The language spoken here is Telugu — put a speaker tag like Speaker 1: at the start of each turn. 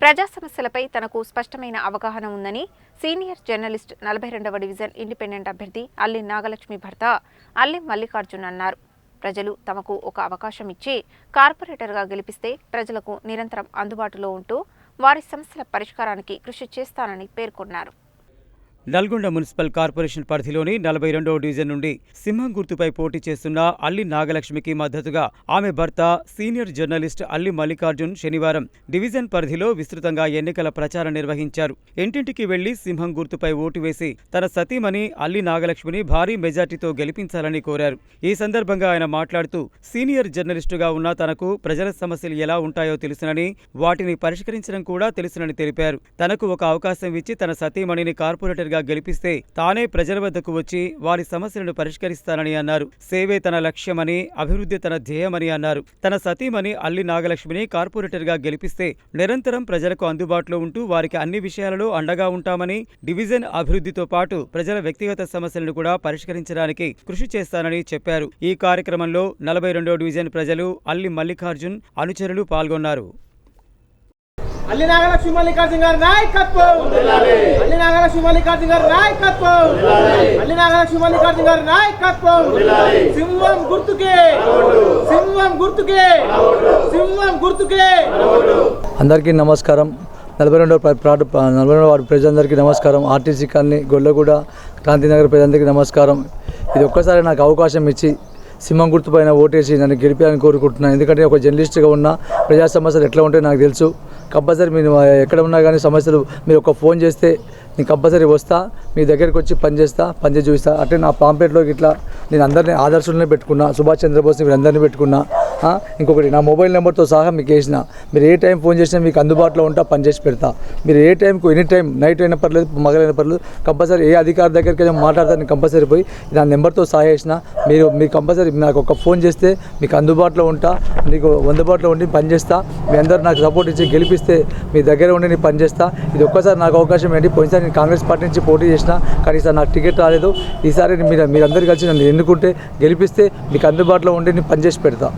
Speaker 1: ప్రజా సమస్యలపై తనకు స్పష్టమైన అవగాహన ఉందని సీనియర్ జర్నలిస్ట్ 42వ డివిజన్ ఇండిపెండెంట్ అభ్యర్థి అల్లి నాగలక్ష్మి భర్త అల్లి మల్లికార్జున్ అన్నారు. ప్రజలు తమకు ఒక అవకాశం ఇచ్చి కార్పొరేటర్గా గెలిపిస్తే ప్రజలకు నిరంతరం అందుబాటులో ఉంటూ వారి సమస్యల పరిష్కారానికి కృషి చేస్తానని పేర్కొన్నారు.
Speaker 2: నల్గొండ మున్సిపల్ కార్పొరేషన్ పరిధిలోని 42వ డివిజన్ నుండి సింహం గుర్తుపై పోటీ చేస్తున్న అల్లి నాగలక్ష్మికి మద్దతుగా ఆమె భర్త సీనియర్ జర్నలిస్ట్ అల్లి మల్లికార్జున్ శనివారం డివిజన్ పరిధిలో విస్తృతంగా ఎన్నికల ప్రచారం నిర్వహించారు. ఇంటింటికి వెళ్లి సింహం గుర్తుపై ఓటు వేసి తన సతీమణి అల్లి నాగలక్ష్మిని భారీ మెజార్టీతో గెలిపించాలని కోరారు. ఈ సందర్భంగా ఆయన మాట్లాడుతూ సీనియర్ జర్నలిస్టుగా ఉన్న తనకు ప్రజల సమస్యలు ఎలా ఉంటాయో తెలుసునని, వాటిని పరిష్కరించడం కూడా తెలుసునని తెలిపారు. తనకు ఒక అవకాశం ఇచ్చి తన సతీమణిని కార్పొరేటర్ గెలిపిస్తే తానే ప్రజల వద్దకు వచ్చి వారి సమస్యలను పరిష్కరిస్తానని అన్నారు. సేవే తన లక్ష్యమని, అభివృద్ధి తన ధ్యేయమని అన్నారు. తన సతీమణి అల్లి నాగలక్ష్మిని కార్పొరేటర్గా గెలిపిస్తే నిరంతరం ప్రజలకు అందుబాటులో ఉంటూ వారికి అన్ని విషయాలలో అండగా ఉంటామని, డివిజన్ అభివృద్ధితో పాటు ప్రజల వ్యక్తిగత సమస్యలను కూడా పరిష్కరించడానికి కృషి చేస్తానని చెప్పారు. ఈ కార్యక్రమంలో 42వ డివిజన్ ప్రజలు, అల్లి మల్లికార్జున్ అనుచరులు పాల్గొన్నారు.
Speaker 3: అల్లి నాగలక్ష్మి మల్లికార్జున్ గారి నాయకత్వం, అల్లి నాగలక్ష్మి మల్లికార్జున్ గారి నాయకత్వం, అల్లి నాగలక్ష్మి మల్లికార్జున్ గారి నాయకత్వం. సింహం గుర్తుకే, సింహం గుర్తుకే, సింహం గుర్తుకే.
Speaker 4: అందరికీ నమస్కారం. 42వ వార్డు ప్రజలందరికీ నమస్కారం. ఆర్టీసీ కాలనీ, గొల్లగూడ, క్రాంతినగర్ ప్రజలందరికీ నమస్కారం. ఇది ఒక్కసారి నాకు అవకాశం ఇచ్చి సింహం గుర్తుపైన ఓటేసి నన్ను గెలిపాలని కోరుకుంటున్నాను. ఎందుకంటే ఒక జర్నలిస్ట్గా ఉన్న ప్రజా సమస్యలు ఎట్లా ఉంటాయో నాకు తెలుసు. కంపల్సరీ మీరు ఎక్కడ ఉన్నా కానీ సమస్యలు మీరు ఒక ఫోన్ చేస్తే నేను కంపల్సరీ వస్తా, మీ దగ్గరికి వచ్చి పనిచేసి చూపిస్తా. అంటే నా పాంప్లెట్లోకి ఇట్లా నేను అందరినీ ఆదర్శులనే పెట్టుకున్నా, సుభాష్ చంద్రబోస్ మీరు అందరినీ పెట్టుకున్నా. ఇంకొకటి నా మొబైల్ నెంబర్తో సహా మీకు వేసిన, మీరు ఏ టైం ఫోన్ చేసినా మీకు అందుబాటులో ఉంటా, పనిచేసి పెడతా. మీరు ఏ టైంకు ఎనీ టైం, నైట్ అయినా పర్లేదు, మగలైనా పర్లేదు, కంపల్సరీ ఏ అధికారి దగ్గరికి మాట్లాడతా నేను కంపల్సరీ పోయి నా నెంబర్తో సహా వేసిన. మీరు కంపల్సరీ నాకు ఒక ఫోన్ చేస్తే మీకు అందుబాటులో ఉంటా, మీకు అందుబాటులో ఉండి పనిచేస్తా. మీ అందరూ నాకు సపోర్ట్ ఇచ్చి గెలిపిస్తే మీ దగ్గర ఉండి నేను పనిచేస్తా. ఇది ఒక్కసారి నాకు అవకాశం ఏంటి. పోయినసారి నేను కాంగ్రెస్ పార్టీ నుంచి పోటీ చేసిన, కానీ ఈసారి నాకు టికెట్ రాలేదు. ఈసారి మీరందరూ కలిసి నన్ను ఎన్నుకుంటే గెలిపిస్తే మీకు అందుబాటులో ఉండి నేను పనిచేసి పెడతా.